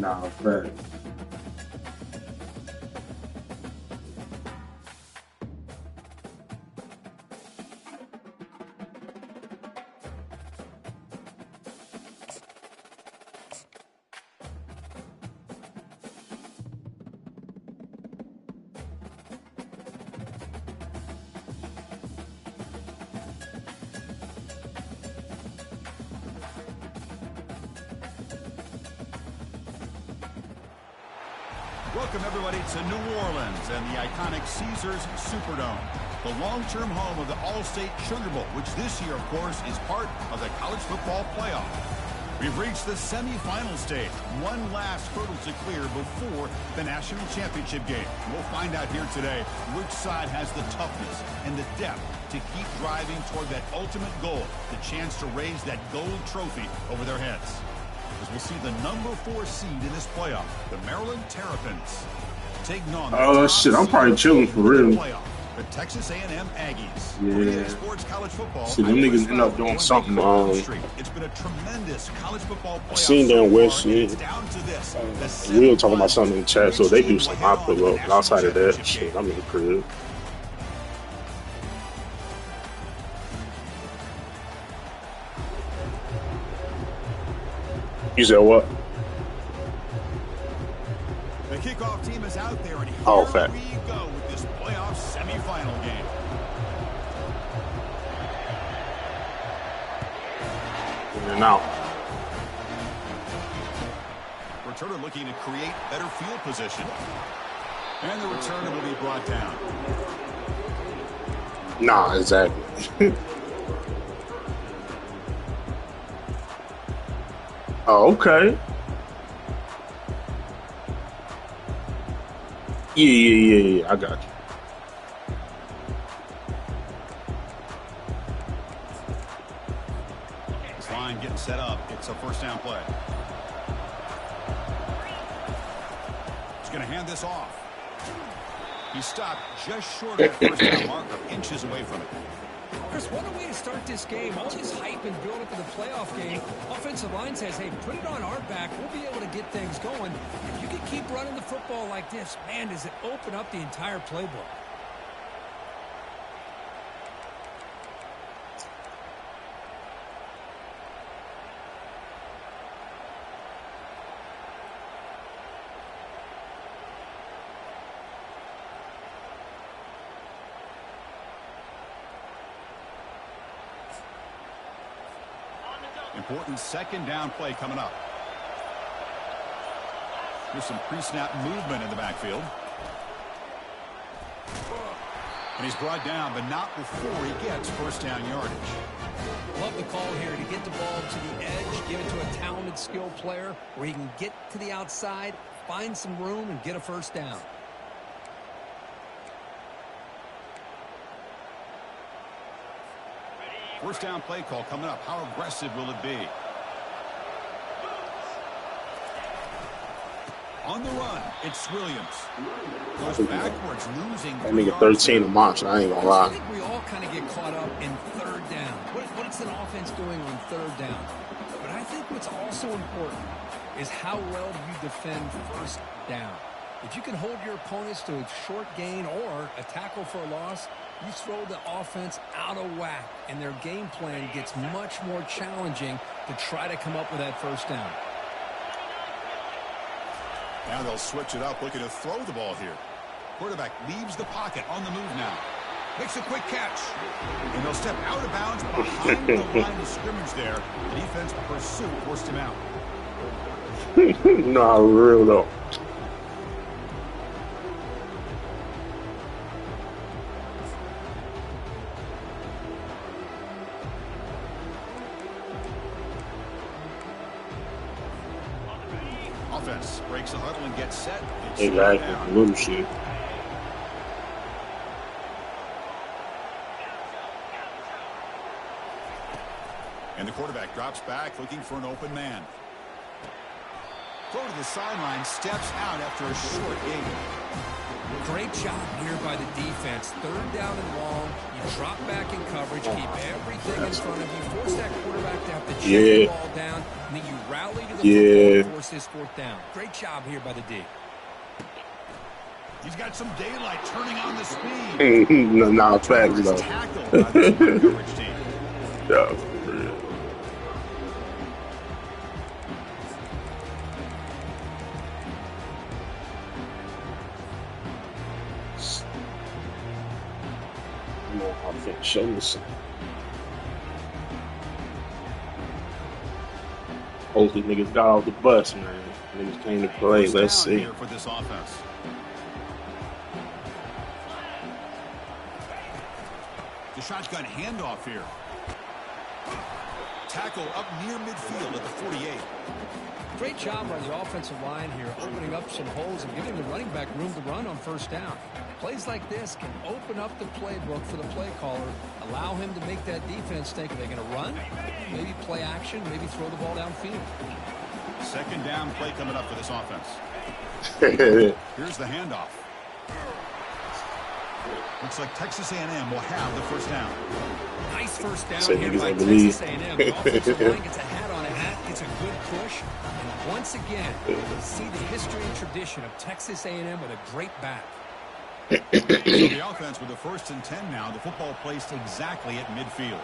Nah, fact. Welcome, everybody, to New Orleans and the iconic Caesars Superdome, the long-term home of the All-State Sugar Bowl, which this year, of course, is part of the college football playoff. We've reached the semifinal stage, one last hurdle to clear before the national championship game. We'll find out here today which side has the toughness and the depth to keep driving toward that ultimate goal, the chance to raise that gold trophy over their heads. As we'll see the number 4 seed in this playoff, the Maryland Terrapins, taking on oh shit, I'm probably chilling for real. The Texas A&M Aggies. Yeah. Sports college football. See, them niggas end up doing something. It's been a tremendous college football playoff. I seen them West shit. We'll talk about something in the chat, so they do something I pull up. But outside of that, shit, I'm in the crib. You said what? The kickoff team is out there, and here fact. we go with this playoff semifinal game. In and out. Returner looking to create better field position. And the returner will be brought down. Nah, exactly. Oh, okay. Yeah. I got you. This line getting set up. It's a first down play. He's going to hand this off. He stopped just short of that first down marker, inches away from it. Chris, what a way to start this game. All this hype and build up to the playoff game. Offensive line says, hey, put it on our back. We'll be able to get things going. If you can keep running the football like this, man, does it open up the entire playbook. Important second down play coming up. There's some pre-snap movement in the backfield. And he's brought down, but not before he gets first down yardage. Love the call here to get the ball to the edge, give it to a talented, skilled player where he can get to the outside, find some room, and get a first down. First down play call coming up. How aggressive will it be? On the run, it's Williams. Goes backwards, losing. That nigga 13 a month, I ain't gonna lie. I think we all kind of get caught up in third down. What's an offense doing on third down? But I think what's also important is how well do you defend first down. If you can hold your opponents to a short gain or a tackle for a loss, you throw the offense out of whack, and their game plan gets much more challenging to try to come up with that first down. Now they'll switch it up, looking to throw the ball here. Quarterback leaves the pocket on the move now. Makes a quick catch. And they'll step out of bounds behind the line of scrimmage there. The defense pursuit forced him out. Nah, real though. Offense breaks the huddle and gets set. Exactly, little shit. And the quarterback drops back, looking for an open man. Throw to the sideline, steps out after a short gain. Great job here by the defense. Third down and long. You drop back in coverage, keep everything in front of you, force that quarterback to have to check the ball down, and then you rally to the football and force this fourth down. Great job here by the D. He's got some daylight turning on the speed. no, facts, though. Tackled by this coverage team. Yeah, for real. I'm on offense. Show me some. Hopefully niggas got off the bus, man. Niggas came to play. Let's see. For this offense. The shotgun handoff here. Tackle up near midfield at the 48. Great job by the offensive line here, opening up some holes and giving the running back room to run on first down. Plays like this can open up the playbook for the play caller, allow him to make that defense think, are they going to run? Maybe play action, maybe throw the ball downfield. Second down play coming up for this offense. Here's the handoff. Looks like Texas A&M will have the first down. Nice first down here by Texas A&M. The offensive line gets a hat on a hat, gets a good push. And once again, you see the history and tradition of Texas A&M with a great back. So the offense with the 1st and 10 now. The football placed exactly at midfield.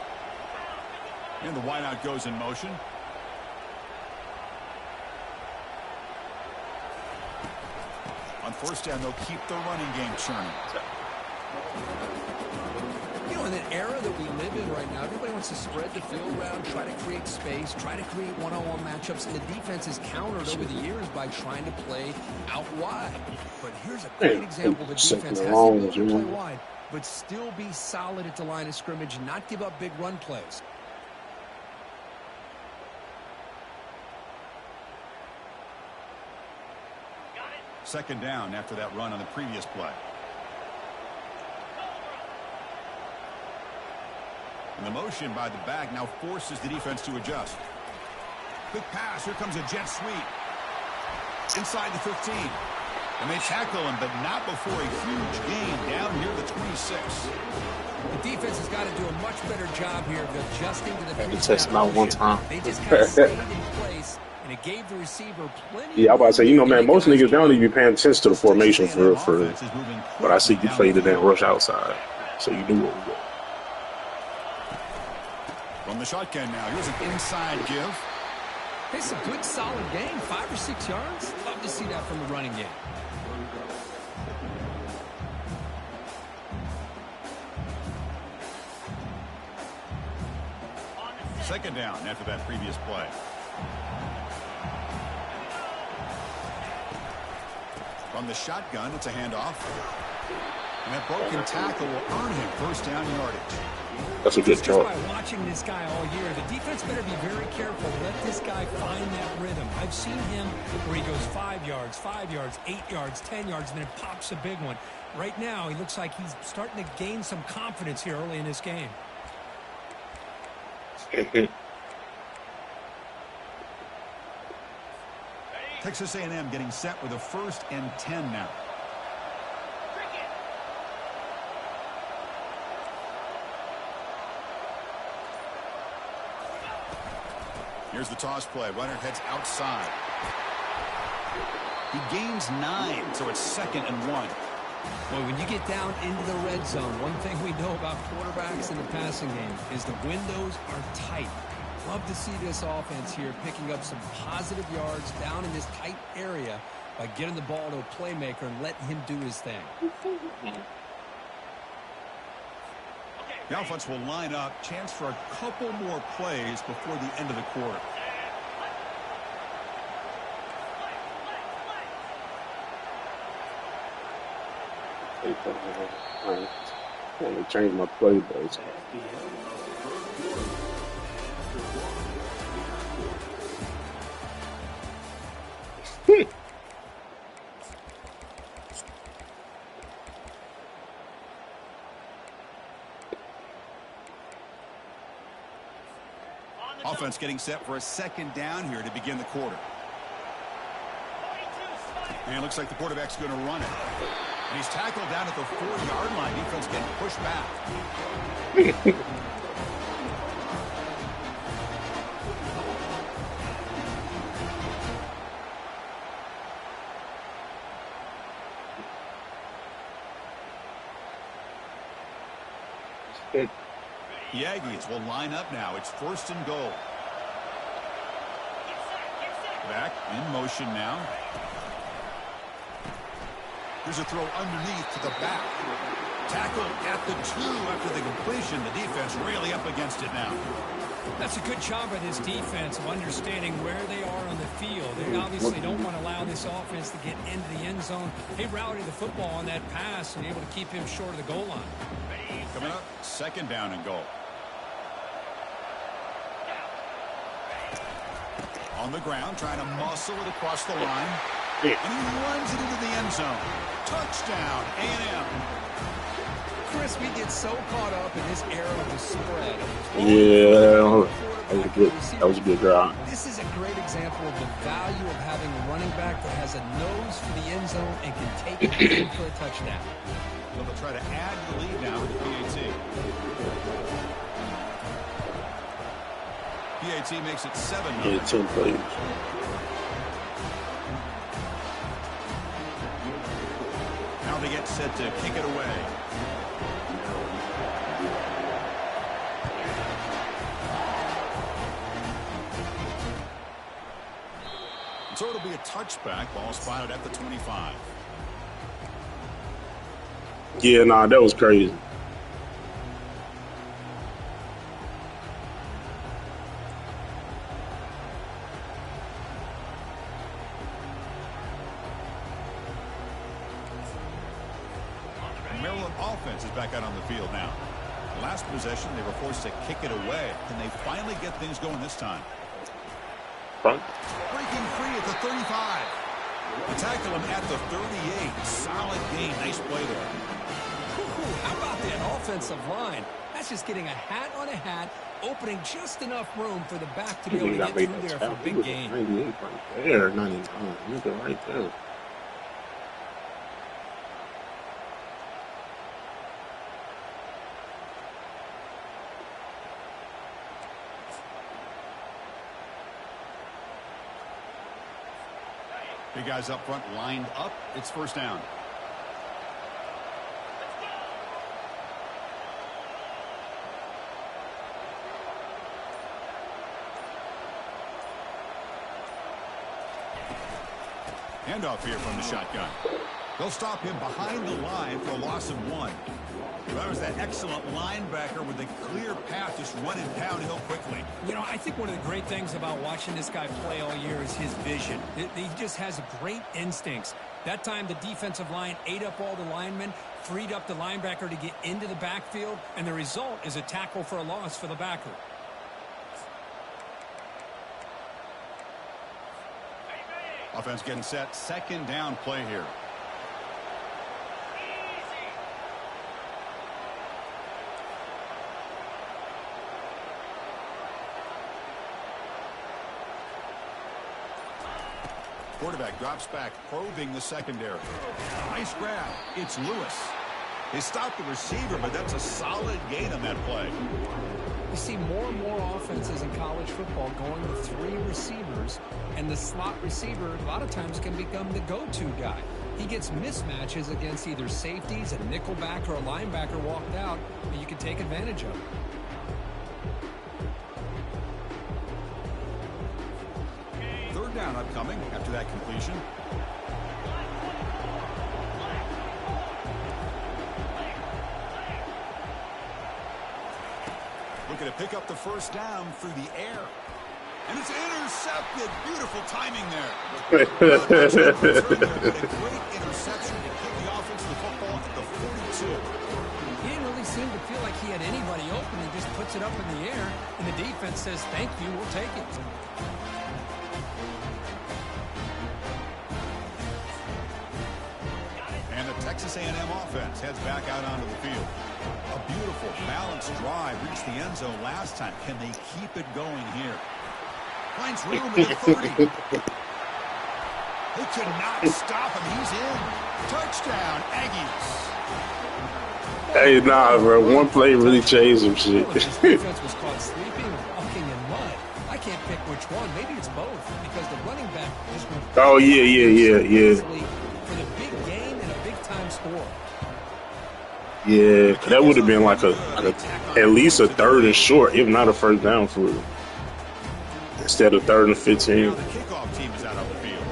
And the wideout goes in motion. On first down, they'll keep the running game churning. You know, in an era that we live in right now, everybody wants to spread the field around, try to create space, try to create one-on-one matchups, and the defense is countered over the years by trying to play out wide. But here's a great example. The defense has the ability to play wide, but still be solid at the line of scrimmage and not give up big run plays. Second down after that run on the previous play. And the motion by the back now forces the defense to adjust. Quick pass. Here comes a jet sweep. Inside the 15. And they tackle him, but not before a huge gain down near the 26. The defense has got to do a much better job here of adjusting to the test out one time. They just kind of stayed in place, and it gave the receiver plenty. Yeah, I was about to say, you know, man, most niggas don't even be paying attention to the formation for but I see you played it and rush outside, so you knew what we got. From the shotgun now, here's an inside give. It's a good, solid gain, 5 or 6 yards. Love to see that from the running game. Second down after that previous play. From the shotgun, it's a handoff. And that broken tackle will earn him first down yardage. That's a good job. By watching this guy all year, the defense better be very careful. Let this guy find that rhythm. I've seen him where he goes 5 yards, 8 yards, 10 yards, and then it pops a big one. Right now, he looks like he's starting to gain some confidence here early in this game. Texas A&M getting set with a 1st and 10 now. Here's the toss play. Runner heads outside. He gains 9, so it's 2nd and 1. Boy, when you get down into the red zone, one thing we know about quarterbacks in the passing game is the windows are tight. Love to see this offense here picking up some positive yards down in this tight area by getting the ball to a playmaker and letting him do his thing. The offense will line up. Chance for a couple more plays before the end of the quarter. I want to change my play, but Offense getting set for a 2nd down here to begin the quarter. And it looks like the quarterback's going to run it. And he's tackled down at the 4-yard line. Defense getting pushed back. The Aggies will line up now. It's 1st and goal. Back in motion now. Here's a throw underneath to the back. Tackled at the 2 after the completion. The defense really up against it now. That's a good job by this defense of understanding where they are on the field. They obviously don't want to allow this offense to get into the end zone. They rallied the football on that pass and able to keep him short of the goal line. Coming up, 2nd down and goal. On the ground, trying to muscle it across the line. And he runs it into the end zone. Touchdown, A&M. Chris, we get so caught up in this era of the spread. Yeah, that was a good drive. This is a great example of the value of having a running back that has a nose for the end zone and can take it in for a touchdown. So they'll try to add the lead now with the PAT. PAT makes it 7. Yeah, 10 plays. Now they get set to kick it away. So it'll be a touchback. Ball spotted at the 25. Yeah, nah, that was crazy. Maryland offense is back out on the field now. Last possession, they were forced to kick it away. Can they finally get things going this time? Front. Breaking free at the 35. They tackle him at the 38. Solid gain. Nice play there. How about that offensive line? That's just getting a hat on a hat, opening just enough room for the back to be able to get through there for a big gain. 98 right there, 99. Look at right there. Big guys up front lined up. It's 1st down. Handoff here from the shotgun. They'll stop him behind the line for a loss of 1. That was that excellent linebacker with a clear path just running downhill quickly. You know, I think one of the great things about watching this guy play all year is his vision. He just has great instincts. That time the defensive line ate up all the linemen, freed up the linebacker to get into the backfield, and the result is a tackle for a loss for the backer. Offense getting set. 2nd down play here. Quarterback drops back, probing the secondary. Nice grab. It's Lewis. They stopped the receiver, but that's a solid gain on that play. You see more and more offenses in college football going with 3 receivers, and the slot receiver a lot of times can become the go-to guy. He gets mismatches against either safeties, a nickelback, or a linebacker walked out, and you can take advantage of it. Down upcoming after that completion. Looking to pick up the 1st down through the air. And it's intercepted. Beautiful timing there. A great interception to kick the offense to the football at the 42. He didn't really seem to feel like he had anybody open. He just puts it up in the air, and the defense says, thank you, we'll take it. Texas A&M offense heads back out onto the field. A beautiful, balanced drive reached the end zone last time. Can they keep it going here? Finds room at the 30. He could not stop him. He's in. Touchdown, Aggies. Hey, nah, bro. One play really changed some shit. This defense was caught sleeping or walking in mud. I can't pick which one. Maybe it's both because the running back just went. Oh, yeah. For the big gain and a big-time score. Yeah, that would have been like at least a third and short, if not a first down for it. Instead of 3rd and 15. Now the kickoff team is out on the field.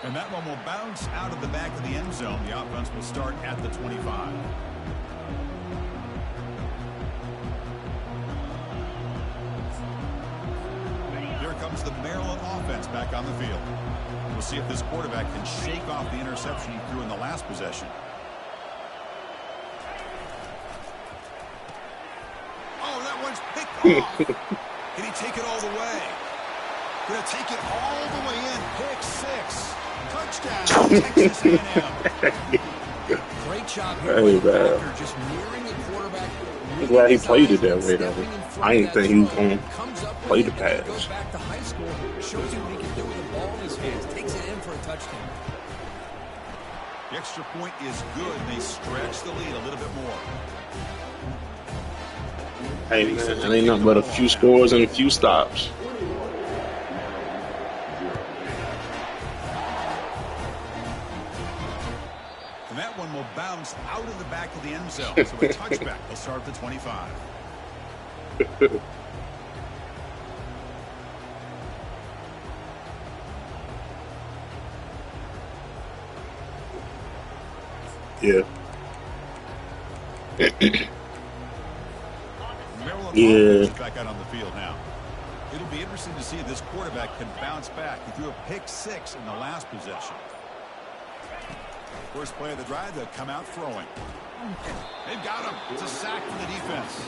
And that one will bounce out of the back of the end zone. The offense will start at the 25. Here comes the Maryland offense back on the field. We'll see if this quarterback can shake off the interception he threw in the last possession. Oh, that one's picked off. Can he take it all the way? Going to take it all the way in. Pick 6. Touchdown, Texas A&M. Great job Hey, here. man. Just nearing the quarterback. I'm glad he played it that way, though. I didn't think he was going to play the pass. Goes back to high school, shows you what he can do with the ball in his hands, takes it in for a touchdown. The extra point is good. They stretch the lead a little bit more. Hey, man, it ain't nothing but a few scores and a few stops. And that one will bounce out of the back of the end zone. So a touchback will start at the 25. Yeah. Maryland back out on the field now. It'll be interesting to see if this quarterback can bounce back. He threw a pick 6 in the last possession. First play of the drive, they'll come out throwing. They've got him. It's a sack for the defense.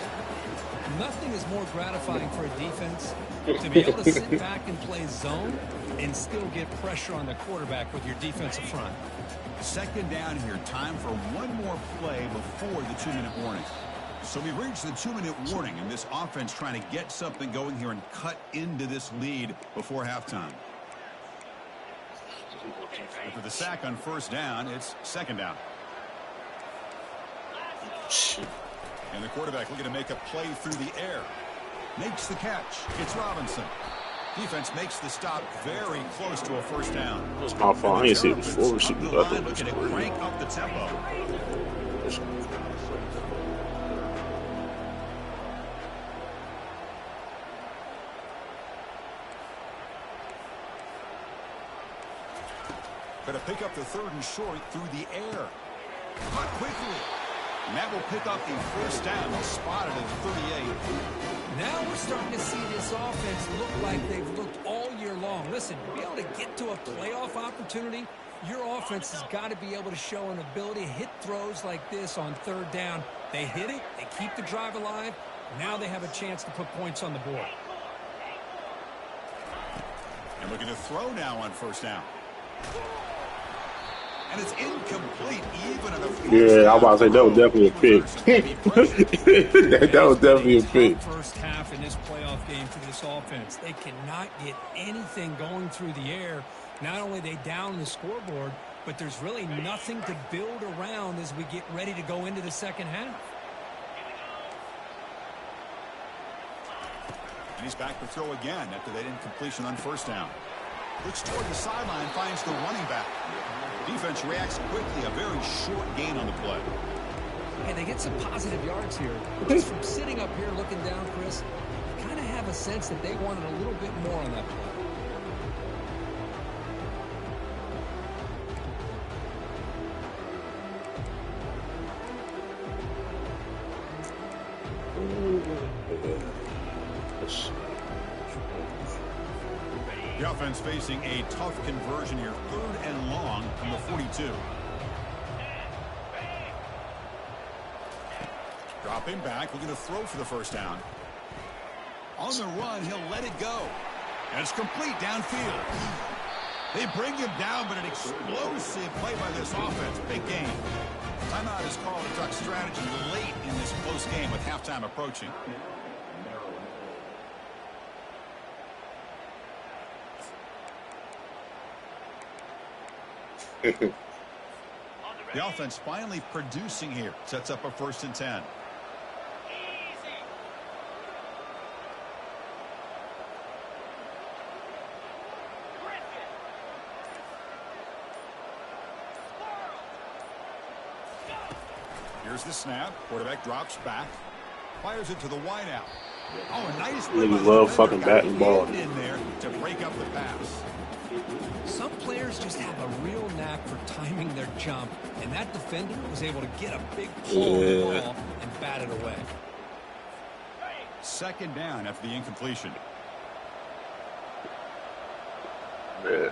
Nothing is more gratifying for a defense to be able to sit back and play zone and still get pressure on the quarterback with your defensive front. Second down here. Time for one more play before the 2-minute warning. So we've reached the 2-minute warning, and this offense trying to get something going here and cut into this lead before halftime. For the sack on first down, it's second down. And the quarterback looking to make a play through the air. Makes the catch. It's Robinson. Defense makes the stop very close to a first down. It's my fault. I ain't see it before. Looking to crank up the tempo. Going to pick up the 3rd and short through the air. Cut quickly. And that will pick up the first down. They'll spot it at the 38. Now we're starting to see this offense look like they've looked all year long. Listen, to be able to get to a playoff opportunity, your offense has got to be able to show an ability to hit throws like this on 3rd down. They hit it. They keep the drive alive. Now they have a chance to put points on the board. And looking to throw now on first down. And it's incomplete, even on a yeah, I was about to say that was definitely a pick. that was definitely a pick. First half in this playoff game for this offense, they cannot get anything going through the air. Not only they down the scoreboard, but there's really nothing to build around as we get ready to go into the second half. And he's back to throw again after that incompletion on first down. Looks toward the sideline, finds the running back. Defense reacts quickly, a very short gain on the play. Hey, they get some positive yards here. Just from sitting up here looking down, Chris, you kind of have a sense that they wanted a little bit more on that play. The offense facing a tough conversion here. 3rd and long from the 42. Dropping back, looking to throw for the first down. On the run, he'll let it go. And it's complete downfield. They bring him down, but an explosive play by this offense. Big gain. Timeout is called to talk strategy late in this close game with halftime approaching. The offense finally producing here. Sets up a 1st and 10. Here's the snap. Quarterback drops back. Fires it to the wideout. Oh, a nice play. Niggas love fucking batting ball. In there to break up the pass. Some players just have a real knack for timing their jump, and that defender was able to get a big pull on the ball and bat it away. 2nd down after the incompletion. Yeah.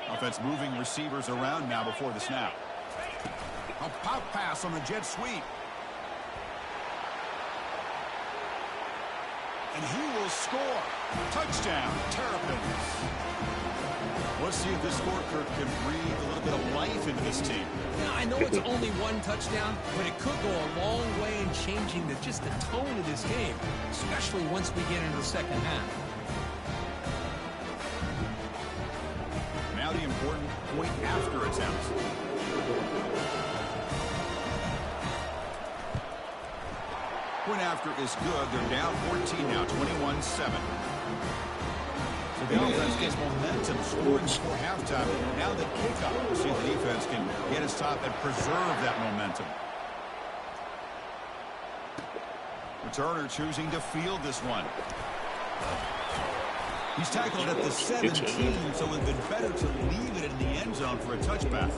Offense moving receivers around now before the snap. A pop pass on the jet sweep. And he will score. Touchdown, Terrapins. Let's see if this scorecard can breathe a little bit of life into this team. Now, I know it's only 1 touchdown, but it could go a long way in changing just the tone of this game, especially once we get into the second half. Now the important point after attempts. Point after is good. They're down 14 now, 21-7. So the offense gets momentum scoring before halftime. Now the kickoff. We'll see if the defense can get his top and preserve that momentum. Returner choosing to field this one. He's tackled at the 17, so it would have been better to leave it in the end zone for a touchback.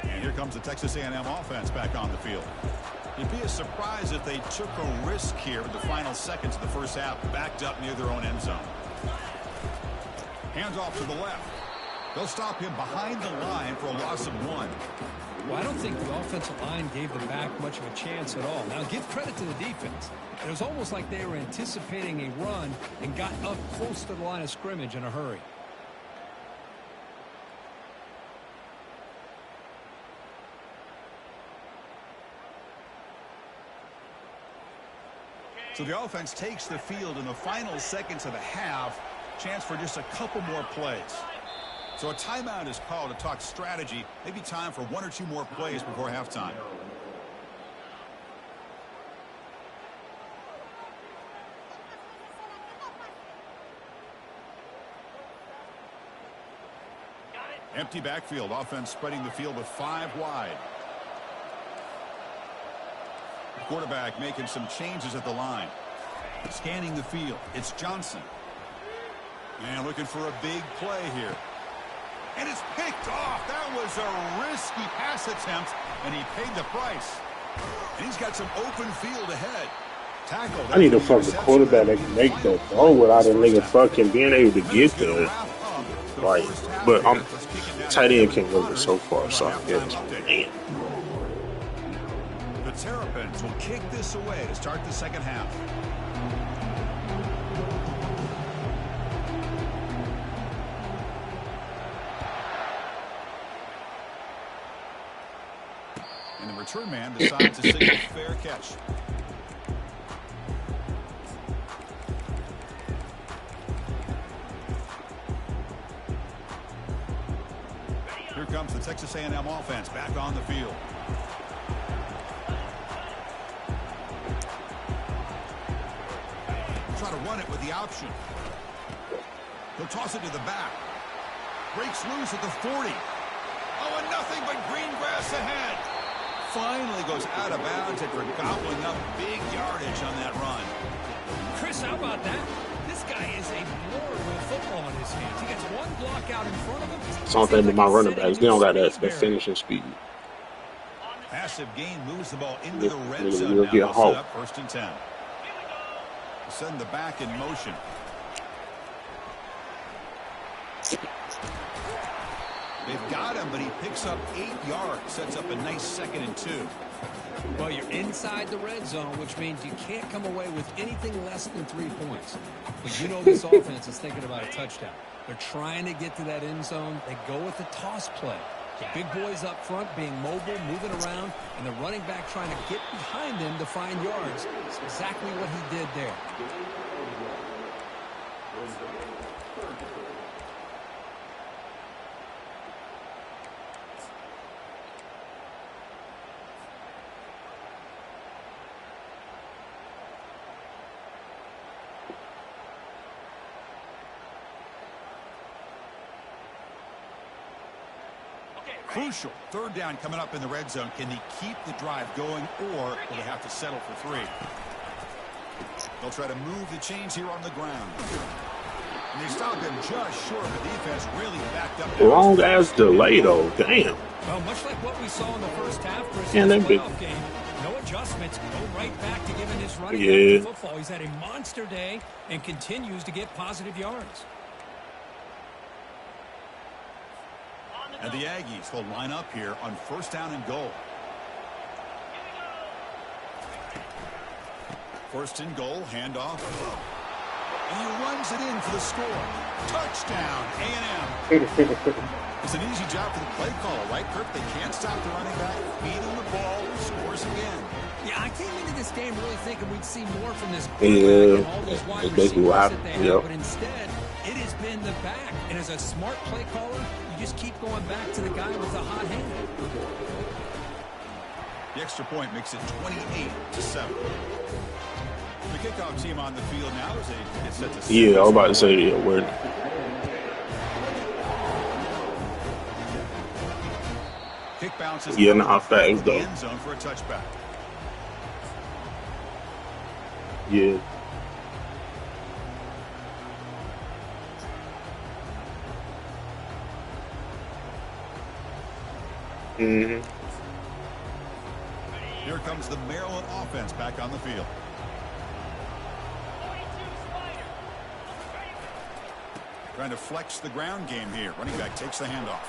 And here comes the Texas A&M offense back on the field. It'd be a surprise if they took a risk here in the final seconds of the first half, backed up near their own end zone. Hands off to the left. They'll stop him behind the line for a loss of 1. Well, I don't think the offensive line gave the back much of a chance at all. Now, give credit to the defense. It was almost like they were anticipating a run and got up close to the line of scrimmage in a hurry. So the offense takes the field in the final seconds of the half. Chance for just a couple more plays. So a timeout is called to talk strategy. Maybe time for 1 or 2 more plays before halftime. Empty backfield. Offense spreading the field with 5 wide. Quarterback making some changes at the line. Scanning the field. It's Johnson. And looking for a big play here. And it's picked off. That was a risky pass attempt, and he paid the price. And he's got some open field ahead. Tackled. I need a fucking quarterback that can make that throw without a nigga fucking being able to get there. Like, but tight end can't go so far, so I guess, man. The Terrapins will kick this away to start the second half. And the return man decides to signal fair catch. Here comes the Texas A&M offense back on the field. Try to run it with the option. He'll toss it to the back. Breaks loose at the 40. Oh, and nothing but green grass ahead. Finally goes out of bounds after gobbling up big yardage on that run. Chris, how about that? This guy is a blower with football in his hands. He gets one block out in front of him. Something with my running backs, they don't got that finishing speed. Massive gain moves the ball into the red It'll zone. be a Now halt. set up 1st and 10. Send the back in motion. They've got him down, but he picks up 8 yards, sets up a nice 2nd and 2. Well, you're inside the red zone, which means you can't come away with anything less than 3 points. But you know this offense is thinking about a touchdown. They're trying to get to that end zone. They go with the toss play. The big boys up front being mobile, moving around, and the running back trying to get behind them to find yards. It's exactly what he did there. Crucial. 3rd down coming up in the red zone. Can they keep the drive going, or will they have to settle for 3? They'll try to move the chains here on the ground. And they stop him just short of the defense, really backed up. Long ass delay, though. Damn. Well, much like what we saw in the first half, Chris, Yeah, in that the big. playoff game, no adjustments, go right back to giving his running back Yeah. the football. He's had a monster day and continues to get positive yards. And the Aggies will line up here on 1st down and goal. 1st and goal, handoff. And he runs it in for the score. Touchdown, A&M. It's an easy job for the play caller, right, Kirk? They can't stop the running back. Feed him the ball, scores again. Yeah, I came into this game really thinking we'd see more from this quarterback Yeah, and all these wide that's basically receivers what that happened, they have, yep. but instead, it has been the back. And as a smart play caller, you just keep going back to the guy with the hot hand. The extra point makes it 28-7. The kickoff team on the field now as they get set to. Yeah, I was about to say, yeah, word. Kick bounces. Yeah, nah, facts, though. End zone for a touchback. Yeah. Mm-hmm. Here comes the Maryland offense back on the field. Trying to flex the ground game here. Running back takes the handoff.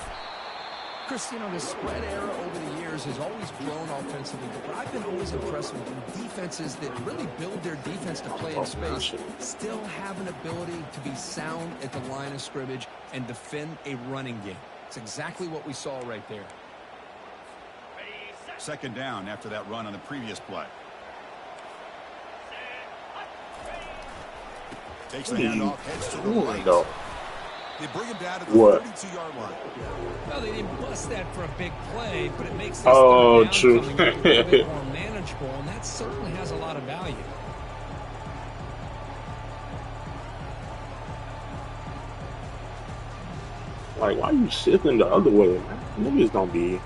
Chris, you know, the spread era over the years has always grown offensively, but I've been always impressed with defenses that really build their defense to play in space, still have an ability to be sound at the line of scrimmage and defend a running game. It's exactly what we saw right there. 2nd down after that run on the previous play. Takes the handoff, heads to the right. They bring him down to the 32-yard line. Well, they didn't bust that for a big play, but it makes this Oh, third down true. coming up a little bit more manageable, and that certainly has a lot of value. Like, why you shifting the other way, man? Niggas don't be.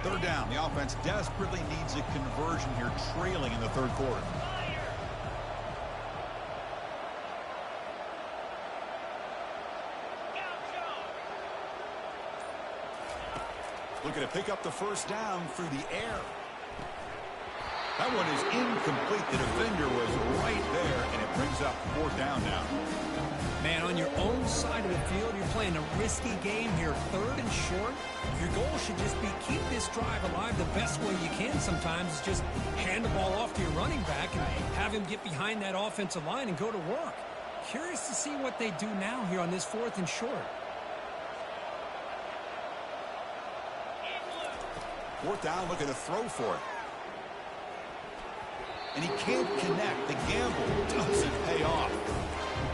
Third down. The offense desperately needs a conversion here, trailing in the 3rd quarter. Looking to pick up the 1st down through the air. That one is incomplete. The defender was right there, and it brings up 4th down now. Man, on your own side of the field, you're playing a risky game here, 3rd and short. Your goal should just be keep this drive alive the best way you can sometimes is just hand the ball off to your running back and have him get behind that offensive line and go to work. Curious to see what they do now here on this 4th and short. 4th down, looking to throw for it. And he can't connect. The gamble doesn't pay off.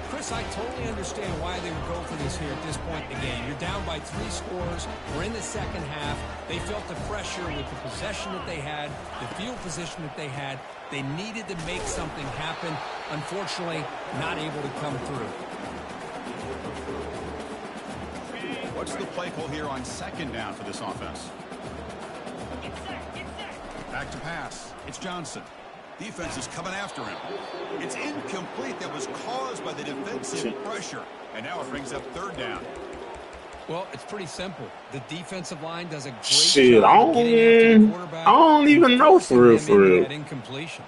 Chris, I totally understand why they would go for this here at this point in the game. You're down by 3 scores. We're in the 2nd half. They felt the pressure with the possession that they had, the field position that they had. They needed to make something happen. Unfortunately, not able to come through. What's the play call here on 2nd down for this offense? Back to pass. It's Johnson. Defense is coming after him. It's incomplete. That was caused by the defensive pressure. And now it brings up 3rd down. Well, it's pretty simple. The defensive line does a great Shit, job of getting after the quarterback. I don't even know for real. That incompletion.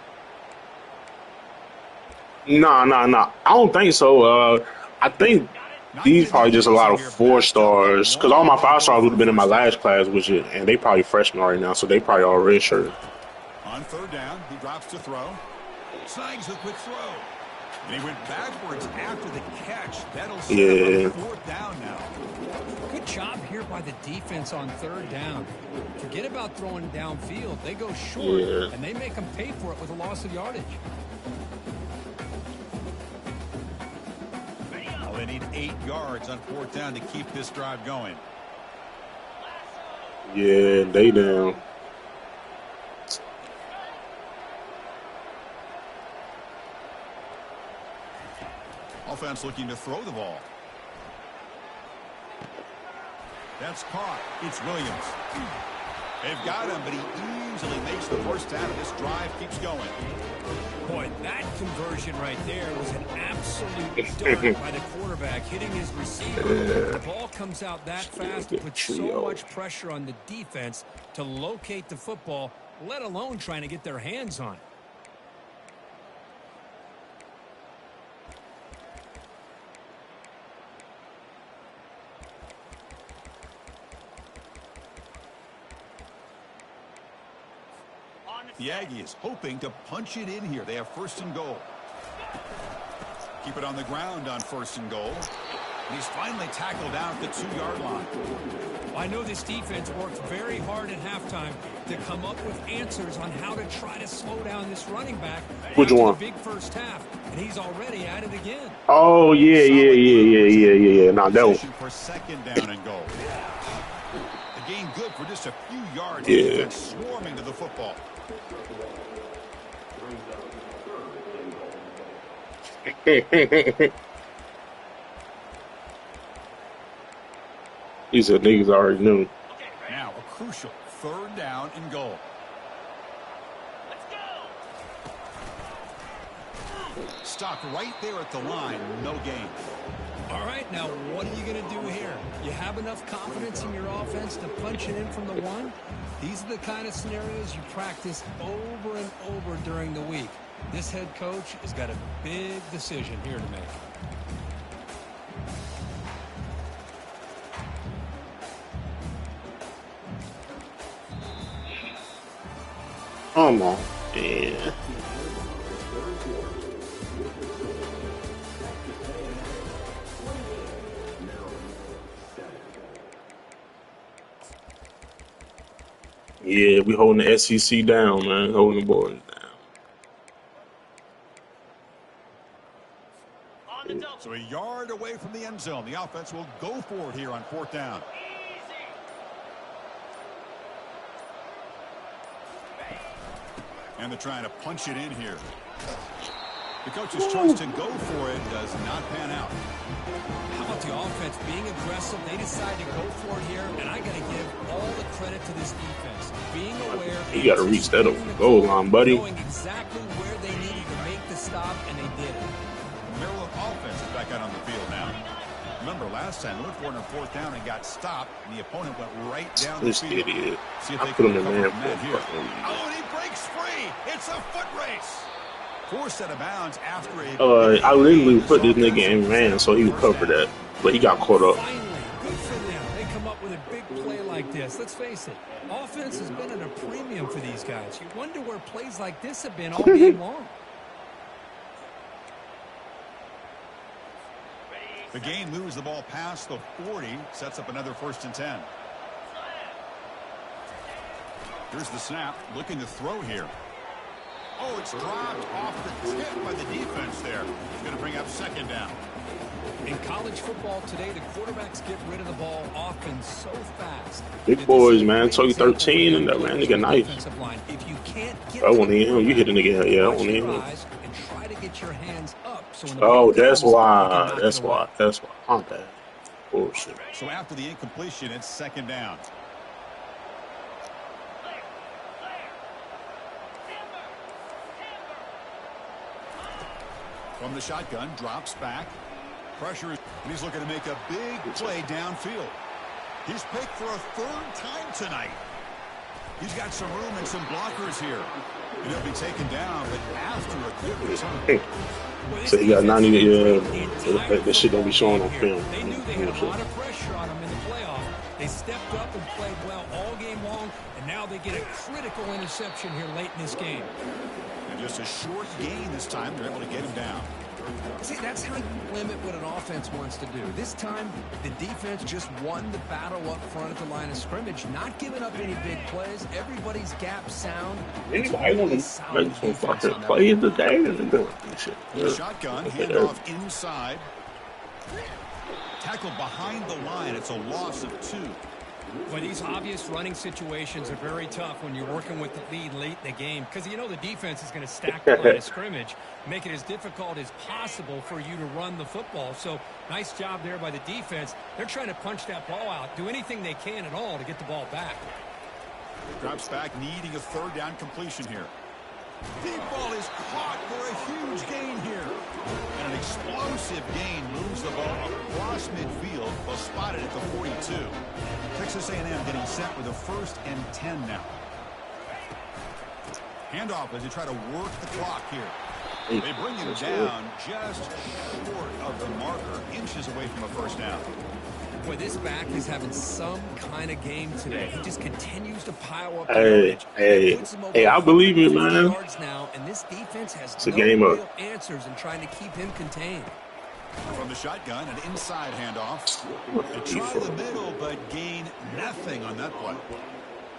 Nah. I don't think so. I think Not these getting probably that just a easy lot of here. four Backed up, but stars. Because all long my enough to five go stars would for have a been in my first last down. class, and they probably freshmen right now, so they probably all redshirt. On third down, he drops to throw. Snags the quick throw. And he went backwards after the catch. That'll set up a Yeah. fourth down now. Good job here by the defense on third down. Forget about throwing downfield. They go short, Yeah. and they make them pay for it with a loss of yardage. Well, they need 8 yards on fourth down to keep this drive going. Yeah, they down. Offense looking to throw the ball. That's caught. It's Williams. They've got him, but he easily makes the first down, and this drive keeps going. Boy, that conversion right there was an absolute dart by the quarterback hitting his receiver. The ball comes out that fast, it puts so much pressure on the defense to locate the football, let alone trying to get their hands on it. The Aggies hoping to punch it in here. They have first and goal. Keep it on the ground on first and goal. And he's finally tackled down at the 2-yard line. I know this defense worked very hard at halftime to come up with answers on how to try to slow down this running back. Which after one? the big first half, and he's already at it again. Oh, yeah. Nah, that was. Position for second down and goal. The gain good for just a few yards. Yeah. Defense swarming to the football. He said niggas already knew. Now a crucial third down and goal. Stopped right there at the line. No gain. All right, now what are you going to do here? You have enough confidence in your offense to punch it in from the one? These are the kind of scenarios you practice over and over during the week. This head coach has got a big decision here to make. Come on, man. Yeah, we holding the SEC down, man. Holding the boys down. So a yard away from the end zone. The offense will go for it here on fourth down. And they're trying to punch it in here. The coach's choice to go for it does not pan out. How about the offense being aggressive? They decide to go for it here, and I got to give all the credit to this defense. Being aware. You got to reach that goal line, buddy. Knowing exactly where they needed to make the stop, and they did it. Maryland offense is back out on the field now. Remember last time, they went for it on fourth down and got stopped, and the opponent went right down This the field. idiot. See if I they put can him in recover man from that for here. fucking. Oh, and he breaks free. It's a foot race. Forced out of bounds after I literally put this nigga in man so he would cover that, but he got caught up. Finally, good for them. They come up with a big play like this. Let's face it, offense has been at a premium for these guys. You wonder where plays like this have been all game long. The gain moves the ball past the 40, sets up another first and 10. Here's the snap, looking to throw here. Oh, it's dropped off the tip by the defense there. He's going to bring up second down. In college football today, the quarterbacks get rid of the ball often so fast. Big boys, man. Took you 13 and that man nigga nice. If you can't get I want to hit him. You hit a nigga. Yeah, I want to hit him. and try to get your hands up. So when the Oh, ball that's comes, you why. can knock That's it away. why. That's why. I'm bad. Bullshit. So after the incompletion, it's second down. From the shotgun, drops back. Pressure, and he's looking to make a big play downfield. He's picked for a third time tonight. He's got some room and some blockers here. And he'll be taken down, but after a quick return. Hey. So he got 90. That shit don't be showing on film. They knew they had a lot of pressure on him in the playoff. They stepped up and played well all game long, and now they get a critical interception here late in this game. And just a short gain this time. They're able to get him down. See, that's how you limit what an offense wants to do. This time, the defense just won the battle up front at the line of scrimmage, not giving up any big plays. Everybody's gap sound. Anybody want to make some fucking plays today? Shotgun, handoff inside. Tackled behind the line. It's a loss of 2. Well, these obvious running situations are very tough when you're working with the lead late in the game because you know the defense is going to stack the line of scrimmage, make it as difficult as possible for you to run the football. So nice job there by the defense. They're trying to punch that ball out, do anything they can at all to get the ball back. Drops back, needing a third down completion here. Deep ball is caught for a huge gain here. And an explosive gain moves the ball across midfield, but spotted at the 42. Texas A&M getting set with a 1st and 10 now. Handoff as they try to work the clock here. They bring him down just short of the marker, inches away from a 1st down. Boy, this back is having some kind of game today. He just continues to pile up. Hey, I believe it, man. Now, and this defense has it's a game real up. answers in trying to keep him contained. From the shotgun, an inside handoff. They try the middle, but gain nothing on that play.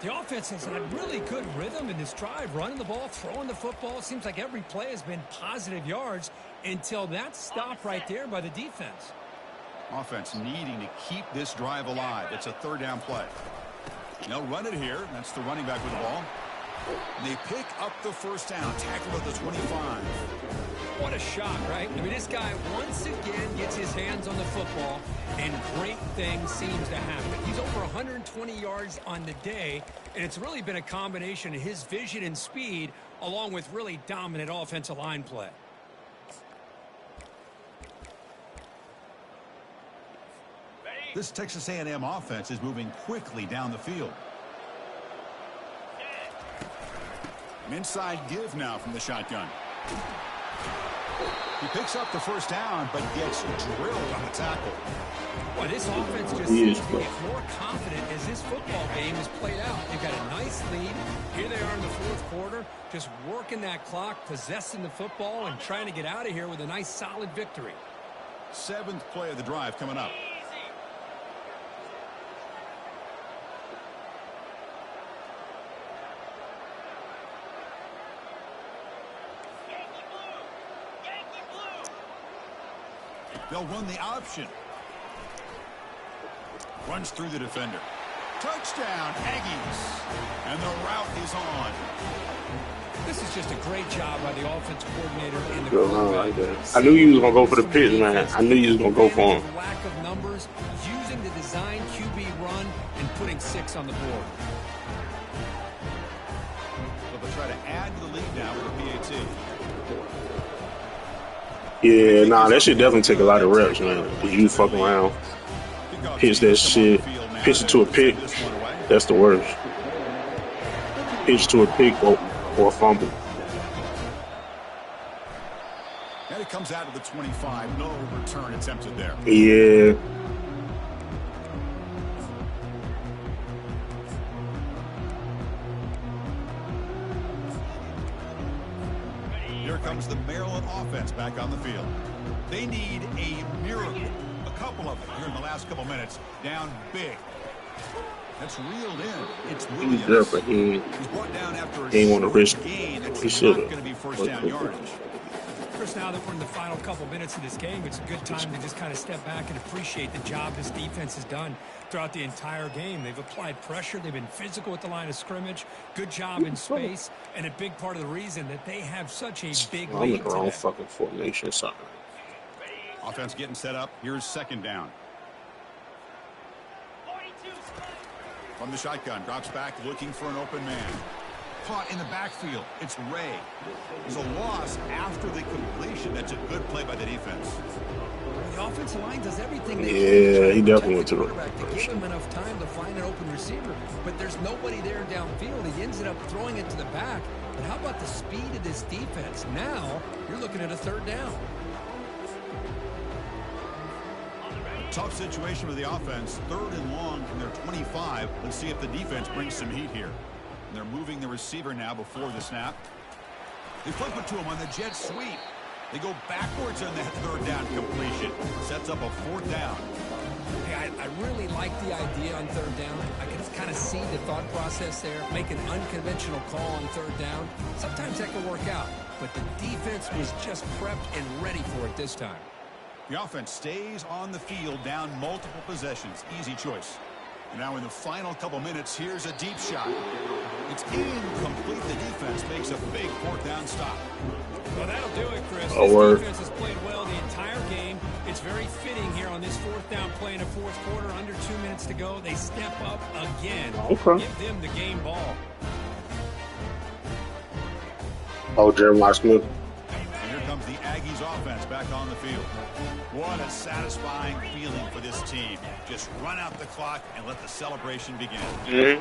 The offense has had really good rhythm in this drive, running the ball, throwing the football. It seems like every play has been positive yards until that stop right there by the defense. Offense needing to keep this drive alive. It's a 3rd down play. They'll run it here. That's the running back with the ball. They pick up the 1st down. Tackle at the 25. What a shot, right? I mean, this guy once again gets his hands on the football, and great things seems to happen. He's over 120 yards on the day, and it's really been a combination of his vision and speed along with really dominant offensive line play. This Texas A&M offense is moving quickly down the field. An inside give now from the shotgun. He picks up the 1st down, but gets drilled on the tackle. Well, this offense just seems to get more confident as this football game is played out. They've got a nice lead. Here they are in the 4th quarter, just working that clock, possessing the football, and trying to get out of here with a nice, solid victory. 7th play of the drive coming up. They'll run the option. Runs through the defender. Touchdown, Aggies. And the route is on. This is just a great job by the offense coordinator in the like that. I knew you was going to go for the pitch, man. I knew you was going to go for him. Lack of numbers, using the design QB run, and putting 6 on the board. But they'll try to add to the lead now with a PAT. Yeah, nah, that shit definitely take a lot of reps, man. Cause you fuck around, pitch that shit, pitch it to a pick. That's the worst. Pitch to a pick or a fumble. And it comes out of the 25. No return attempted there. Yeah. Here comes the Maryland offense back on the field. They need a miracle. A couple of them here in the last couple minutes. Down big. That's reeled in. It's Williams. Yeah, but he brought down after a ain't want to risk gain. it. It's He should not going to be 1st down yardage. Chris, now that we're in the final couple minutes of this game, it's a good time to just kind of step back and appreciate the job this defense has done throughout the entire game. They've applied pressure. They've been physical at the line of scrimmage. Good job in space. And a big part of the reason that they have such a big I'm lead in the wrong today. fucking formation, son. Offense getting set up. Here's 2nd down. From the shotgun, drops back looking for an open man. caught in the backfield. It's Ray. It's a loss after the completion. That's a good play by the defense. The offensive line does everything they Yeah, can he to definitely went protect the to the quarterback to give him enough time to find an open receiver. But there's nobody there downfield. He ends up throwing it to the back. But how about the speed of this defense? Now you're looking at a third down. Tough situation with the offense. 3rd and long from their 25. Let's see if the defense brings some heat here. And they're moving the receiver now before the snap. They flip it to him on the jet sweep. They go backwards on that 3rd down completion. Sets up a 4th down. Hey, I really like the idea on 3rd down. I can kind of see the thought process there. Make an unconventional call on 3rd down. Sometimes that can work out. But the defense was just prepped and ready for it this time. The offense stays on the field, down multiple possessions. Easy choice. And now in the final couple minutes, here's a deep shot. It's incomplete. The defense makes a big 4th down stop. Well, that'll do it, Chris. Oh, this defense has played well the entire game. It's very fitting here on this 4th down play in the 4th quarter. Under 2 minutes to go. They step up again. Okay. Give them the game ball. Oh, Jeremiah Smith. And here comes the Aggies offense back on the field. What a satisfying feeling for this team. Just run out the clock and let the celebration begin.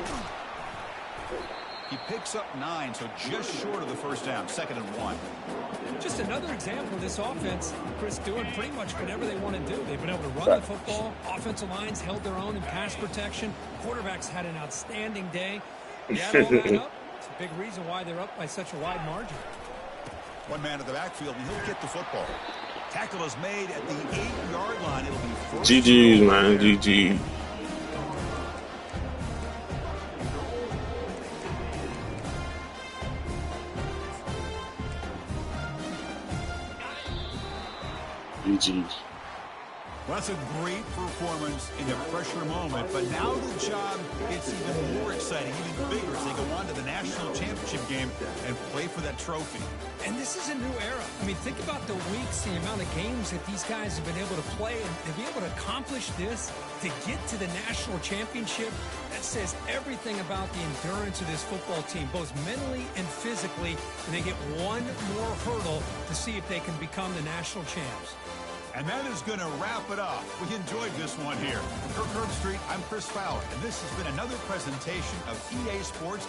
He picks up 9, so just short of the 1st down. 2nd and 1. Just another example of this offense, Chris, doing pretty much whatever they want to do. They've been able to run the football. Offensive lines held their own in pass protection. Quarterbacks had an outstanding day. You add all that up, it's a big reason why they're up by such a wide margin. One man at the backfield, and he'll get the football. Tackle is made at the 8-yard line. It'll be first. GG's, man. GG. GG's. Well, that's a great performance in the pressure moment, but now the job gets even more exciting, even bigger as they go on to the national championship game and play for that trophy. And this is a new era. I mean, think about the weeks, the amount of games that these guys have been able to play, and to be able to accomplish this, to get to the national championship, that says everything about the endurance of this football team, both mentally and physically, and they get one more hurdle to see if they can become the national champs. And that is going to wrap it up. We enjoyed this one here. From Kirk Herbstreit, I'm Chris Fowler, and this has been another presentation of EA Sports